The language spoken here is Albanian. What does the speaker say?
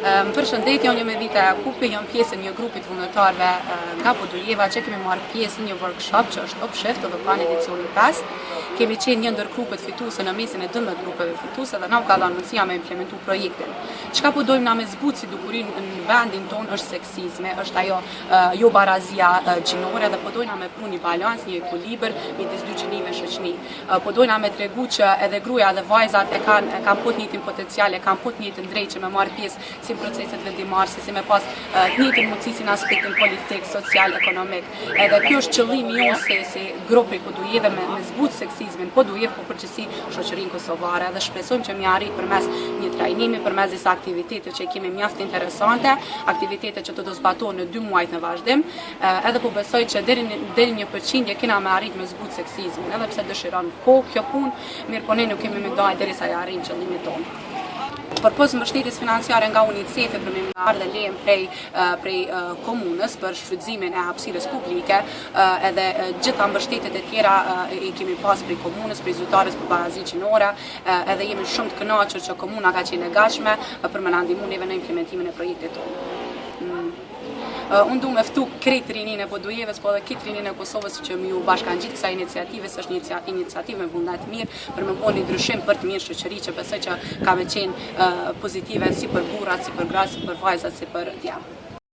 Përshëndetje, unë jam Evita Jakupi, jam pjesë e një grupit vullnetarëve nga Podujeva që kemi marrë pjesë në një workshop që është Opshift dhe plan edicioni 5. Kemi qenë një ndër grupet fituese në mesin e 12 grupeve fituese dhe na u ka dhënë mundësia me implementu projektin. Çka po dojmë na me zbutë si dukurinë në vendin tonë është seksizmi, është ajo jo barazia gjinore dhe po dojmë me pru një balans, një ekuilibër midis dy gjinive në shoqëni. Po dojmë me tregu që edhe gruaja dhe vajzat e kanë po të njëjtin potencial, kanë po të njëjtin drejt që me marrë pjesë si proceset vendimarrëse, si me pas të njëjtin mundësi në aspektin politik, social, ekonomik. Edhe ky është qëllimi jonë si grupi Podujeve me zbutë seksizmin, Podujevë po përgjithësi shoqërinë kosovare dhe shpresojmë që mi arrit përmes një trajnimi, përmes disa aktivitete që kemi mjaft interesante, aktivitete që do zbatohen në 2 muajt në vazhdim, edhe po besoj që deri 1% kena me arrit me zbutë seksizmin, edhe pse dëshiron kohë kjo punë, mirë po ne nuk kemi me dajë derisa ja arrijmë qëllimin tonë. Përpos mbështetjes financiare nga UNICEF për me marrë dhe lejen prej komunës për shfrytëzimin e hapësirës publike, edhe gjitha mbështetjet e tjera i kemi pas prej komunës, prej zyrtarës për barazi gjinore, edhe jemi shumë të kënaqur që komuna ka qenë e gatshme për me na ndihmu neve në implementimin e projektit tonë. Unë du me ftu krejt rinin e Podujevës, po edhe këtë rinin e Kosovës që mi u bashkangjitë kësaj iniciative, është një iniciativë me vullnet mirë për me bo një ndryshim për të mirë shoqëri që besoj që ka me qenë pozitive si për burrat, si për gratë, si për vajzat, si për djamt.